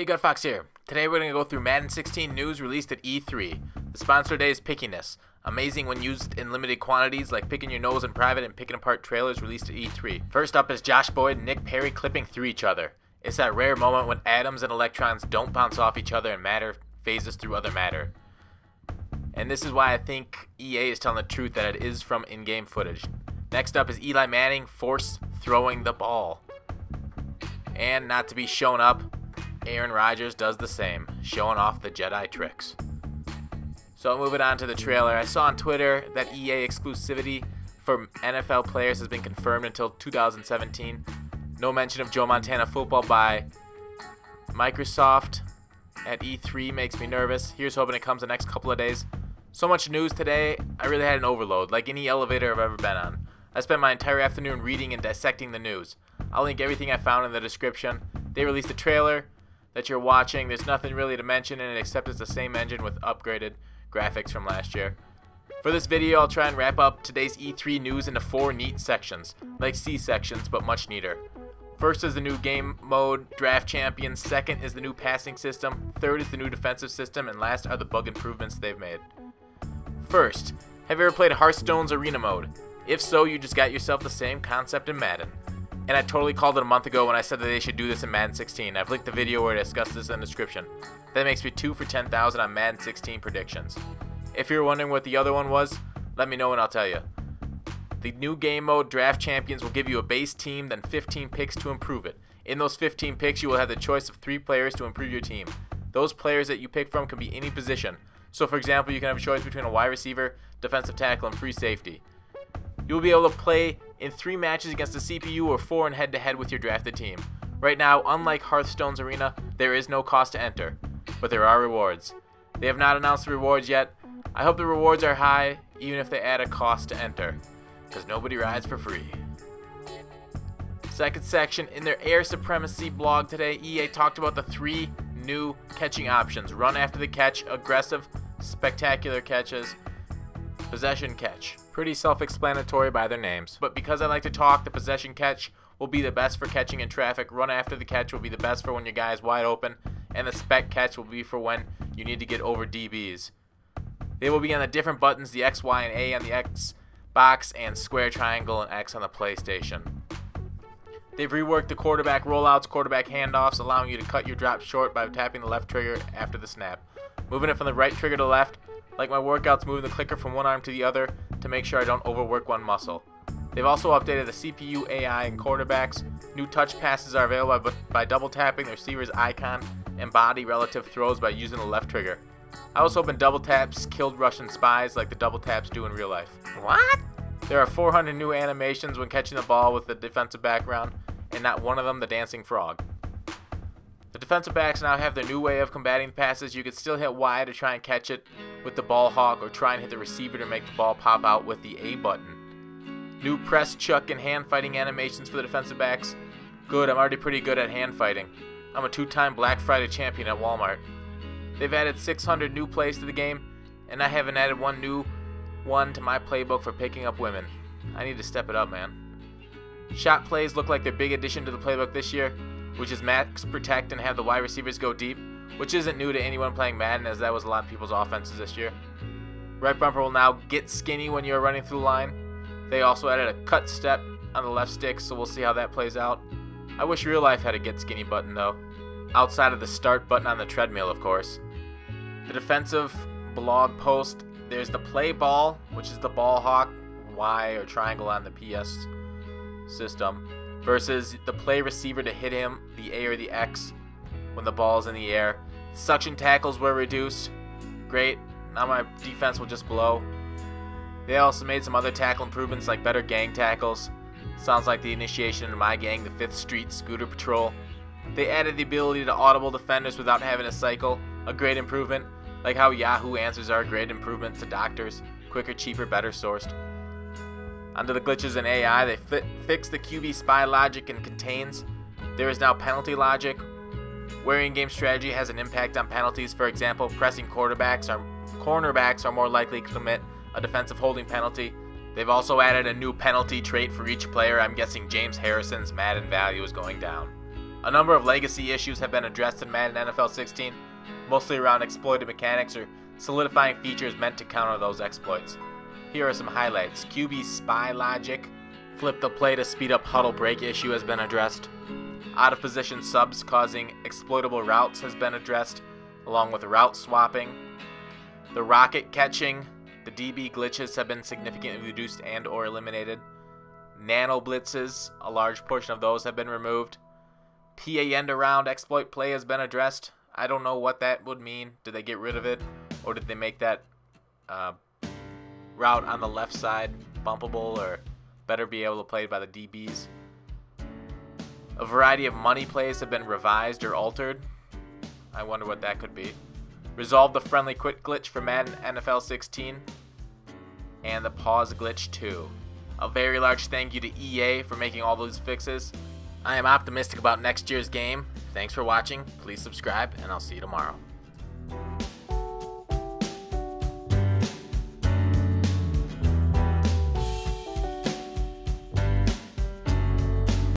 Hey, GutFoxx here. Today we're going to go through Madden 16 news released at E3. The sponsor today is Pickiness. Amazing when used in limited quantities, like picking your nose in private and picking apart trailers released at E3. First up is Josh Boyd and Nick Perry clipping through each other. It's that rare moment when atoms and electrons don't bounce off each other and matter phases through other matter. And this is why I think EA is telling the truth that it is from in-game footage. Next up is Eli Manning force throwing the ball. And not to be shown up, Aaron Rodgers does the same, showing off the Jedi tricks. So moving on to the trailer, I saw on Twitter that EA exclusivity for NFL players has been confirmed until 2017. No mention of Joe Montana football by Microsoft at E3 makes me nervous. Here's hoping it comes the next couple of days. So much news today, I really had an overload, like any elevator I've ever been on. I spent my entire afternoon reading and dissecting the news. I'll link everything I found in the description. They released a trailer that you're watching. There's nothing really to mention in it except it's the same engine with upgraded graphics from last year. For this video, I'll try and wrap up today's E3 news into 4 neat sections, like C sections, but much neater. First is the new game mode, Draft Champions. Second is the new passing system. Third is the new defensive system. And last are the bug improvements they've made. First, have you ever played Hearthstone's Arena mode? If so, you just got yourself the same concept in Madden. And I totally called it a month ago when I said that they should do this in Madden 16. I've linked the video where I discuss this in the description. That makes me 2 for 10,000 on Madden 16 predictions. If you're wondering what the other one was, let me know and I'll tell you. The new game mode, Draft Champions, will give you a base team, then 15 picks to improve it. In those 15 picks, you will have the choice of 3 players to improve your team. Those players that you pick from can be any position. So for example, you can have a choice between a wide receiver, defensive tackle, and free safety. You will be able to play in 3 matches against the CPU or 4 in head-to-head with your drafted team. Right now, unlike Hearthstone's Arena, there is no cost to enter, but there are rewards. They have not announced the rewards yet. I hope the rewards are high, even if they add a cost to enter, because nobody rides for free. Second section, in their Air Supremacy blog today, EA talked about the 3 new catching options: run after the catch, aggressive, spectacular catches, possession catch. Pretty self-explanatory by their names. But because I like to talk, the possession catch will be the best for catching in traffic, run after the catch will be the best for when your guy is wide open, and the spec catch will be for when you need to get over DBs. They will be on the different buttons, the X, Y, and A on the Xbox, and square, triangle, and X on the PlayStation. They've reworked the quarterback rollouts, quarterback handoffs, allowing you to cut your drop short by tapping the left trigger after the snap. Moving it from the right trigger to left, like my workouts, moving the clicker from one arm to the other to make sure I don't overwork one muscle. They've also updated the CPU AI and quarterbacks. New touch passes are available by double tapping the receiver's icon and body relative throws by using the left trigger. I was hoping double taps killed Russian spies like the double taps do in real life. What? There are 400 new animations when catching the ball with the defensive background, and not one of them the dancing frog. The defensive backs now have their new way of combating the passes. You can still hit Y to try and catch it with the ball hawk, or try and hit the receiver to make the ball pop out with the A button. New press, chuck, and hand fighting animations for the defensive backs. Good, I'm already pretty good at hand fighting. I'm a 2-time Black Friday champion at Walmart. They've added 600 new plays to the game, and I haven't added one new one to my playbook for picking up women. I need to step it up, man. Shot plays look like their big addition to the playbook this year, which is max protect and have the wide receivers go deep, which isn't new to anyone playing Madden, as that was a lot of people's offenses this year. Right bumper will now get skinny when you're running through the line. They also added a cut step on the left stick, so we'll see how that plays out. I wish real life had a get skinny button though, outside of the start button on the treadmill, of course. The defensive blog post, there's the play ball, which is the ball hawk, Y or triangle on the PS system, versus the play receiver to hit him, the A or the X, when the ball is in the air. Suction tackles were reduced. Great. Now my defense will just blow. They also made some other tackle improvements like better gang tackles. Sounds like the initiation into my gang, the 5th Street Scooter Patrol. They added the ability to audible defenders without having to cycle. A great improvement. Like how Yahoo Answers are a great improvement to doctors. Quicker, cheaper, better sourced. Onto the glitches in AI, they fixed the QB spy logic in contains. There is now penalty logic, where in-game strategy has an impact on penalties. For example, pressing cornerbacks are more likely to commit a defensive holding penalty. They've also added a new penalty trait for each player. I'm guessing James Harrison's Madden value is going down. A number of legacy issues have been addressed in Madden NFL 16, mostly around exploited mechanics or solidifying features meant to counter those exploits. Here are some highlights. QB spy logic, flip the play to speed up huddle break issue has been addressed. Out of position subs causing exploitable routes has been addressed, along with route swapping. The rocket catching, the DB glitches have been significantly reduced and or eliminated. Nano blitzes, a large portion of those have been removed. PA end around exploit play has been addressed. I don't know what that would mean. Did they get rid of it, or did they make that route on the left side bumpable or better be able to play by the DBs? A variety of money plays have been revised or altered. I wonder what that could be. Resolve the friendly quit glitch for Madden NFL 16 and the pause glitch too. A very large thank you to EA for making all those fixes. I am optimistic about next year's game. Thanks for watching. Please subscribe, and I'll see you tomorrow.